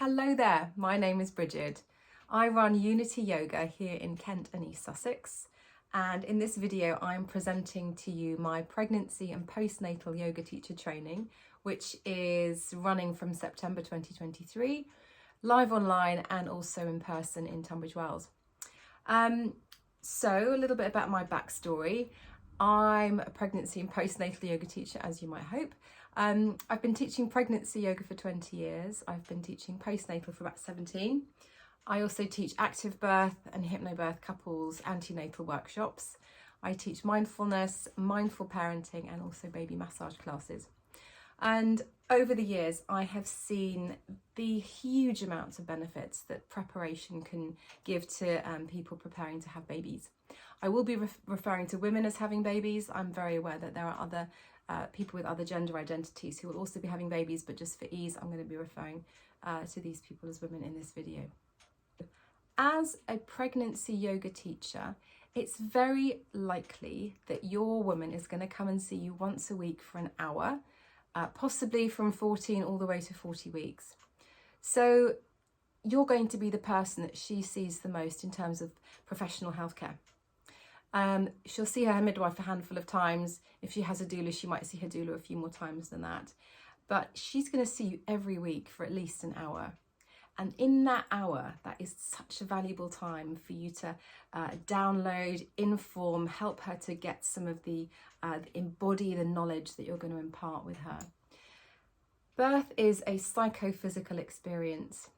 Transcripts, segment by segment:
Hello there, my name is Bridget. I run Unity Yoga here in Kent and East Sussex, and in this video I'm presenting to you my pregnancy and postnatal yoga teacher training, which is running from September 2023, live online and also in person in Tunbridge Wells. So a little bit about my backstory. I'm a pregnancy and postnatal yoga teacher, as you might hope. I've been teaching pregnancy yoga for 20 years. I've been teaching postnatal for about 17. I also teach active birth and hypnobirth couples antenatal workshops. I teach mindfulness, mindful parenting, and also baby massage classes. And over the years, I have seen the huge amounts of benefits that preparation can give to people preparing to have babies. I will be referring to women as having babies. I'm very aware that there are other people with other gender identities who will also be having babies, but just for ease, I'm going to be referring to these people as women in this video. As a pregnancy yoga teacher, it's very likely that your woman is going to come and see you once a week for an hour, possibly from 14 all the way to 40 weeks. So you're going to be the person that she sees the most in terms of professional healthcare. She'll see her midwife a handful of times. If she has a doula, she might see her doula a few more times than that. But she's going to see you every week for at least an hour. And in that hour, that is such a valuable time for you to download, inform, help her to get some of the embody the knowledge that you're going to impart with her. Birth is a psychophysical experience.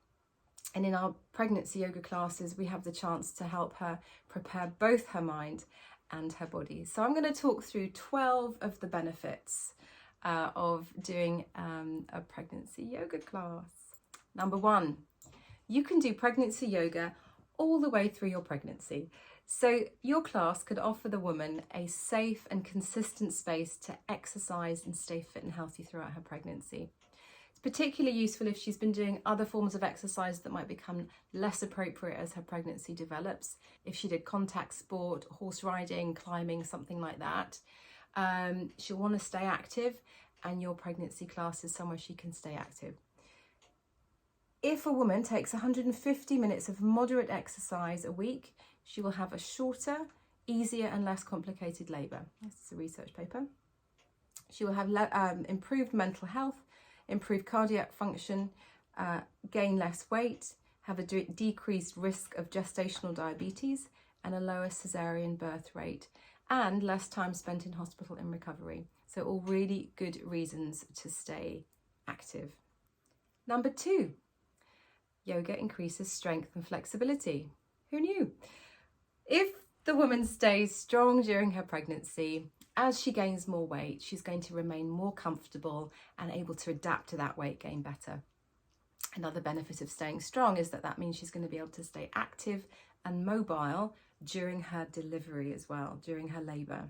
And in our pregnancy yoga classes, we have the chance to help her prepare both her mind and her body. So I'm going to talk through 12 of the benefits of doing a pregnancy yoga class. Number 1, you can do pregnancy yoga all the way through your pregnancy. So your class could offer the woman a safe and consistent space to exercise and stay fit and healthy throughout her pregnancy. Particularly useful if she's been doing other forms of exercise that might become less appropriate as her pregnancy develops. If she did contact sport, horse riding, climbing, something like that, she'll want to stay active, and your pregnancy class is somewhere she can stay active. If a woman takes 150 minutes of moderate exercise a week, she will have a shorter, easier and less complicated labour. This is a research paper. She will have improved mental health, improve cardiac function, gain less weight, have a decreased risk of gestational diabetes and a lower caesarean birth rate, and less time spent in hospital in recovery. So all really good reasons to stay active. Number 2, yoga increases strength and flexibility. Who knew? If the woman stays strong during her pregnancy, as she gains more weight, she's going to remain more comfortable and able to adapt to that weight gain better. Another benefit of staying strong is that means she's going to be able to stay active and mobile during her delivery as well, during her labour.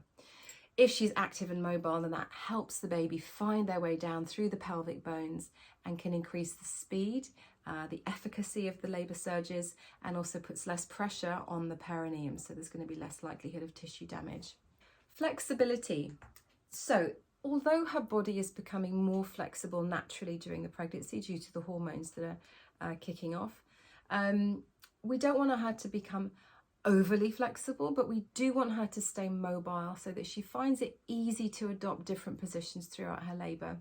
If she's active and mobile, then that helps the baby find their way down through the pelvic bones and can increase the speed, the efficacy of the labour surges, and also puts less pressure on the perineum, so there's going to be less likelihood of tissue damage. Flexibility. So although her body is becoming more flexible naturally during the pregnancy due to the hormones that are kicking off, we don't want her to become overly flexible, but we do want her to stay mobile so that she finds it easy to adopt different positions throughout her labour.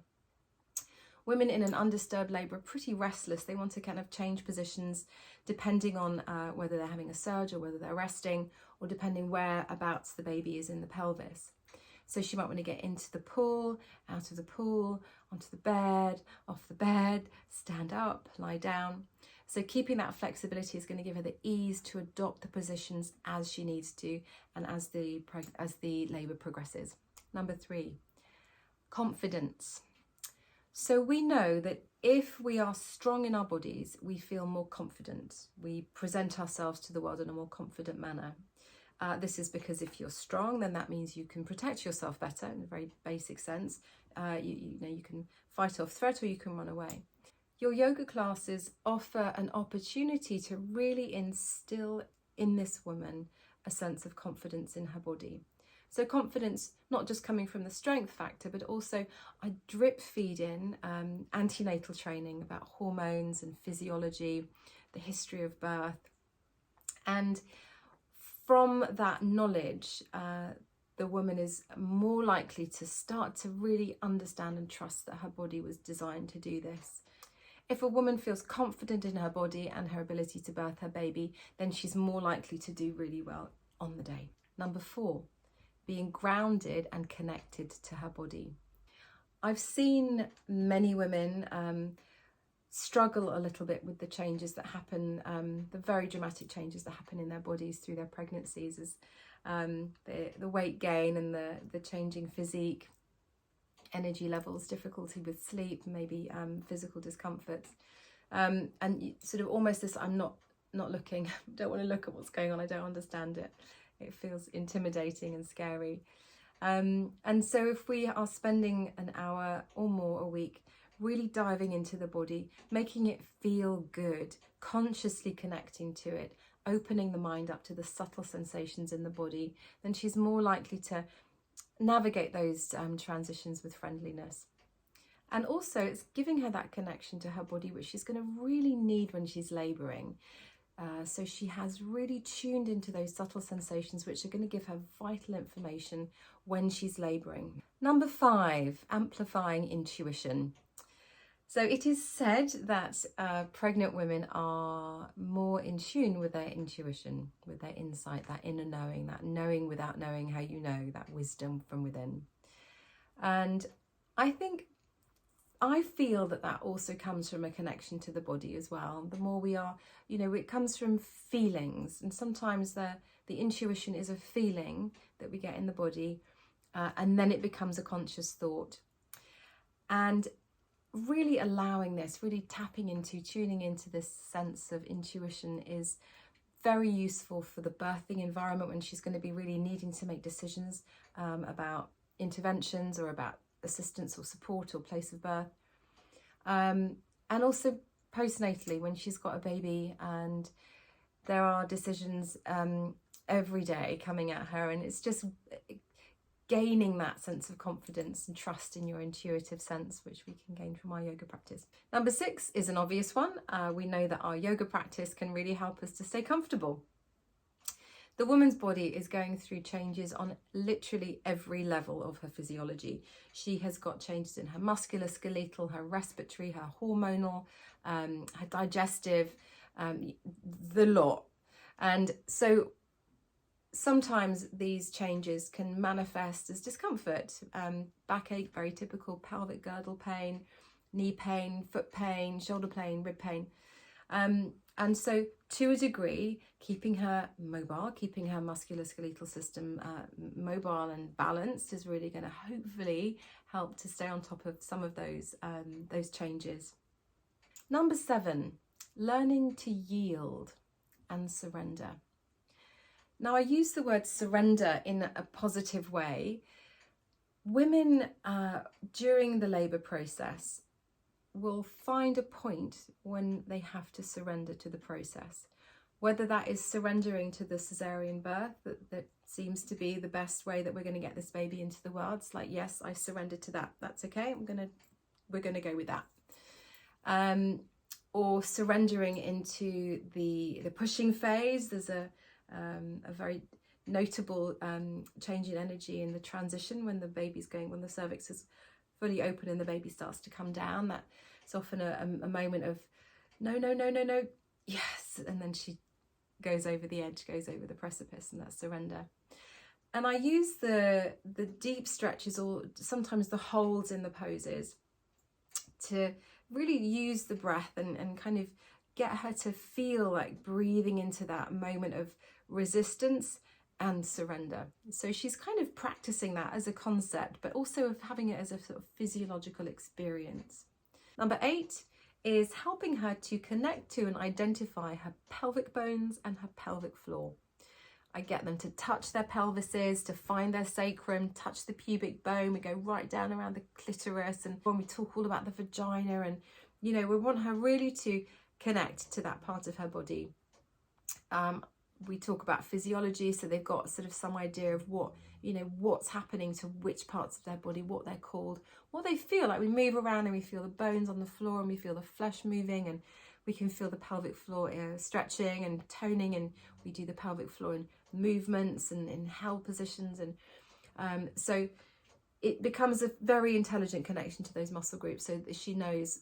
Women in an undisturbed labour are pretty restless. They want to kind of change positions depending on whether they're having a surge or whether they're resting, or depending whereabouts the baby is in the pelvis. So she might want to get into the pool, out of the pool, onto the bed, off the bed, stand up, lie down. So keeping that flexibility is going to give her the ease to adopt the positions as she needs to and as the labour progresses. Number 3, confidence. So we know that if we are strong in our bodies, we feel more confident. We present ourselves to the world in a more confident manner. This is because if you're strong, then that means you can protect yourself better in a very basic sense. You can fight off threat or you can run away. Your yoga classes offer an opportunity to really instill in this woman a sense of confidence in her body. So confidence, not just coming from the strength factor, but also I drip feed in antenatal training about hormones and physiology, the history of birth. And from that knowledge, the woman is more likely to start to really understand and trust that her body was designed to do this. If a woman feels confident in her body and her ability to birth her baby, then she's more likely to do really well on the day. Number 4, being grounded and connected to her body. I've seen many women struggle a little bit with the changes that happen, the very dramatic changes that happen in their bodies through their pregnancies, as the weight gain and the changing physique, energy levels, difficulty with sleep, maybe physical discomfort, and sort of almost this, I'm not looking, don't want to look at what's going on, I don't understand it. It feels intimidating and scary. And so if we are spending an hour or more a week really diving into the body, making it feel good, consciously connecting to it, opening the mind up to the subtle sensations in the body, then she's more likely to navigate those transitions with friendliness. And also it's giving her that connection to her body, which she's going to really need when she's labouring. So she has really tuned into those subtle sensations, which are going to give her vital information when she's labouring. Number 5, amplifying intuition. So it is said that pregnant women are more in tune with their intuition, with their insight, that inner knowing, that knowing without knowing how you know, that wisdom from within. And I feel that also comes from a connection to the body as well. The more we are, it comes from feelings, and sometimes the intuition is a feeling that we get in the body, and then it becomes a conscious thought. And really allowing this, really tuning into this sense of intuition is very useful for the birthing environment, when she's going to be really needing to make decisions about interventions or about assistance or support or place of birth. And also postnatally, when she's got a baby and there are decisions every day coming at her, and it's just gaining that sense of confidence and trust in your intuitive sense, which we can gain from our yoga practice. Number 6 is an obvious one. We know that our yoga practice can really help us to stay comfortable. The woman's body is going through changes on literally every level of her physiology. She has got changes in her musculoskeletal, her respiratory, her hormonal, her digestive, the lot. And so sometimes these changes can manifest as discomfort, backache, very typical, pelvic girdle pain, knee pain, foot pain, shoulder pain, rib pain. And so to a degree, keeping her mobile, keeping her musculoskeletal system mobile and balanced is really going to hopefully help to stay on top of some of those changes. Number 7, learning to yield and surrender. Now, I use the word surrender in a positive way. Women during the labour process will find a point when they have to surrender to the process, whether that is surrendering to the caesarean birth, that seems to be the best way that we're going to get this baby into the world. It's like, yes, I surrender to that. That's okay. We're going to go with that. Or surrendering into the pushing phase. There's a very notable change in energy in the transition when when the cervix is fully open and the baby starts to come down. That's often a moment of no, yes, and then she goes over the edge, goes over the precipice, and that's surrender. And I use the deep stretches or sometimes the holds in the poses to really use the breath and kind of get her to feel like breathing into that moment of resistance and surrender. So she's kind of practicing that as a concept, but also of having it as a sort of physiological experience. Number 8 is helping her to connect to and identify her pelvic bones and her pelvic floor. I get them to touch their pelvises, to find their sacrum, touch the pubic bone. We go right down around the clitoris, and when we talk all about the vagina, and we want her really to connect to that part of her body. We talk about physiology, so they've got sort of some idea of what you know, what's happening to which parts of their body, what they're called, what they feel like. We move around and we feel the bones on the floor and we feel the flesh moving, and we can feel the pelvic floor stretching and toning, and we do the pelvic floor in movements and in held positions. And so it becomes a very intelligent connection to those muscle groups, so that she knows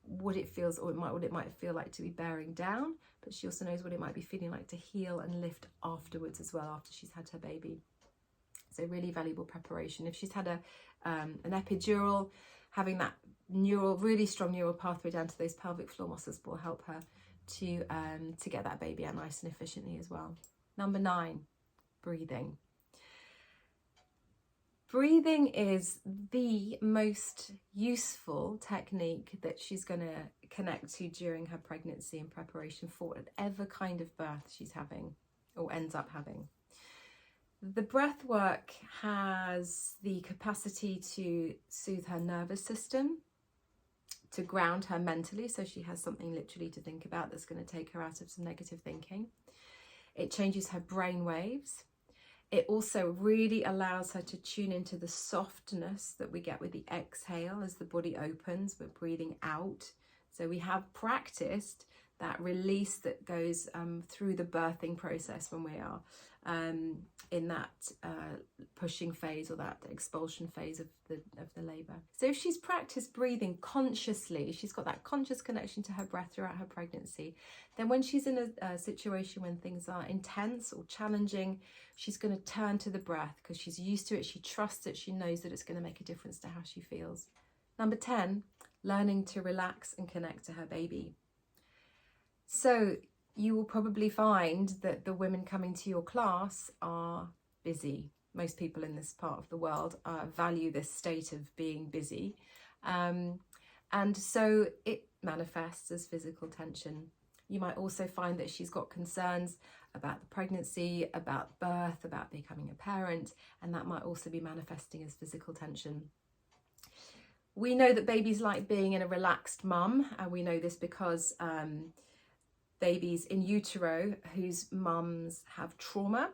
what it feels, or what it might feel like to be bearing down, but she also knows what it might be feeling like to heal and lift afterwards as well, after she's had her baby. So really valuable preparation. If she's had an epidural, having that really strong neural pathway down to those pelvic floor muscles will help her to get that baby out nice and efficiently as well. Number 9, breathing. Breathing is the most useful technique that she's going to connect to during her pregnancy in preparation for whatever kind of birth she's having or ends up having. The breath work has the capacity to soothe her nervous system, to ground her mentally, so she has something literally to think about that's going to take her out of some negative thinking. It changes her brain waves. It also really allows her to tune into the softness that we get with the exhale as the body opens. We're breathing out. So we have practiced that release that goes through the birthing process when we are in that pushing phase or that expulsion phase of the labour. So if she's practiced breathing consciously, she's got that conscious connection to her breath throughout her pregnancy, then when she's in a situation when things are intense or challenging, she's going to turn to the breath because she's used to it, she trusts it, she knows that it's going to make a difference to how she feels. Number 10, learning to relax and connect to her baby. So you will probably find that the women coming to your class are busy. Most people in this part of the world value this state of being busy. And so it manifests as physical tension. You might also find that she's got concerns about the pregnancy, about birth, about becoming a parent, and that might also be manifesting as physical tension. We know that babies like being in a relaxed mum, and we know this because babies in utero whose mums have trauma,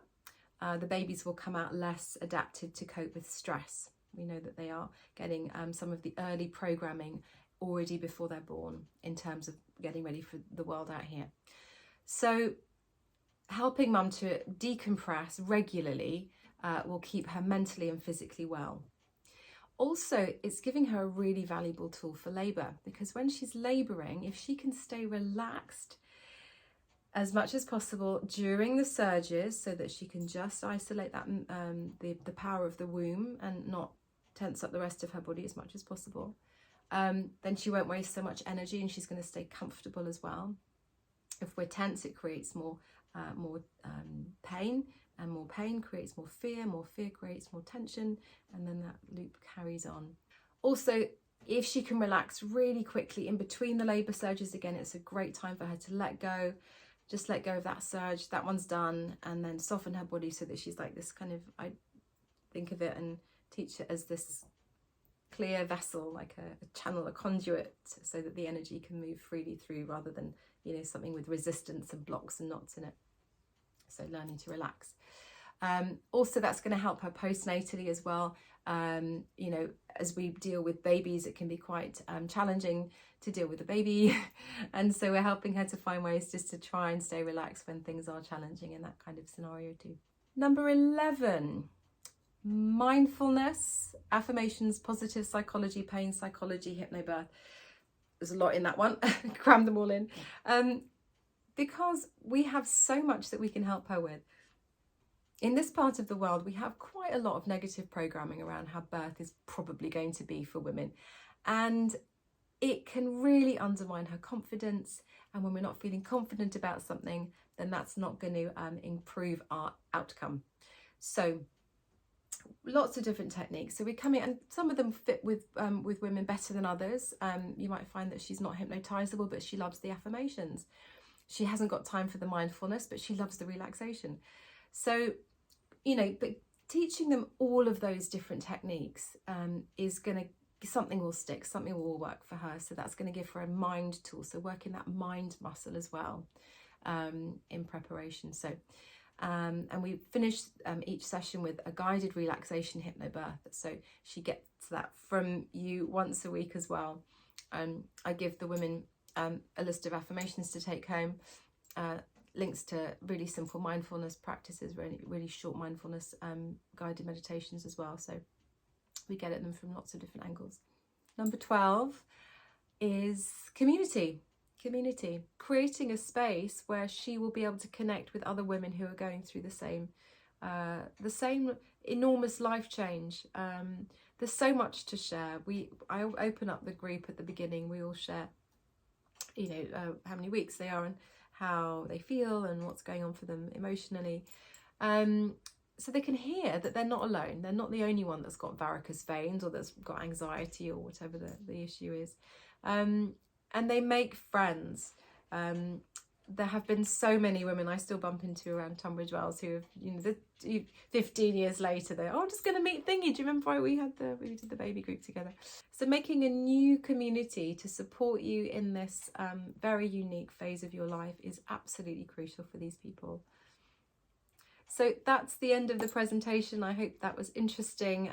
the babies will come out less adapted to cope with stress. We know that they are getting some of the early programming already before they're born in terms of getting ready for the world out here. So helping mum to decompress regularly will keep her mentally and physically well. Also, it's giving her a really valuable tool for labour, because when she's labouring, if she can stay relaxed as much as possible during the surges, so that she can just isolate that the power of the womb and not tense up the rest of her body as much as possible, then she won't waste so much energy and she's going to stay comfortable as well. If we're tense, it creates more pain, and more pain creates more fear creates more tension, and then that loop carries on. Also, if she can relax really quickly in between the labour surges, again, it's a great time for her to let go. Just let go of that surge, that one's done, and then soften her body so that she's like this kind of, I think of it and teach it as this clear vessel, like a channel, a conduit, so that the energy can move freely through rather than, you know, something with resistance and blocks and knots in it. So learning to relax. Also, that's going to help her postnatally as well. You know, as we deal with babies, it can be quite challenging to deal with a baby. And so we're helping her to find ways just to try and stay relaxed when things are challenging in that kind of scenario too. Number 11, mindfulness, affirmations, positive psychology, pain psychology, hypnobirth. There's a lot in that one. Cram them all in. Because we have so much that we can help her with. In this part of the world, we have quite a lot of negative programming around how birth is probably going to be for women. And it can really undermine her confidence. And when we're not feeling confident about something, then that's not going to improve our outcome. So lots of different techniques. So we're coming, and some of them fit with women better than others. You might find that she's not hypnotizable, but she loves the affirmations. She hasn't got time for the mindfulness, but she loves the relaxation. So, you know, but teaching them all of those different techniques is going to, something will stick, something will work for her. So that's going to give her a mind tool. So working that mind muscle as well in preparation. So And we finish each session with a guided relaxation hypnobirth. So she gets that from you once a week as well. I give the women a list of affirmations to take home, links to really simple mindfulness practices, really short mindfulness guided meditations as well. So we get at them from lots of different angles. Number 12 is community. Creating a space where she will be able to connect with other women who are going through the same enormous life change. There's so much to share. I open up the group at the beginning. We all share, how many weeks they are and how they feel and what's going on for them emotionally. So they can hear that they're not alone. They're not the only one that's got varicose veins or that's got anxiety or whatever the issue is. And they make friends. There have been so many women I still bump into around Tunbridge Wells who have, 15 years later, they're, I'm just going to meet Thingy. Do you remember we did the baby group together? So making a new community to support you in this very unique phase of your life is absolutely crucial for these people. So that's the end of the presentation. I hope that was interesting.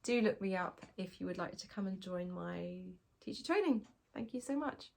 Do look me up if you would like to come and join my teacher training. Thank you so much.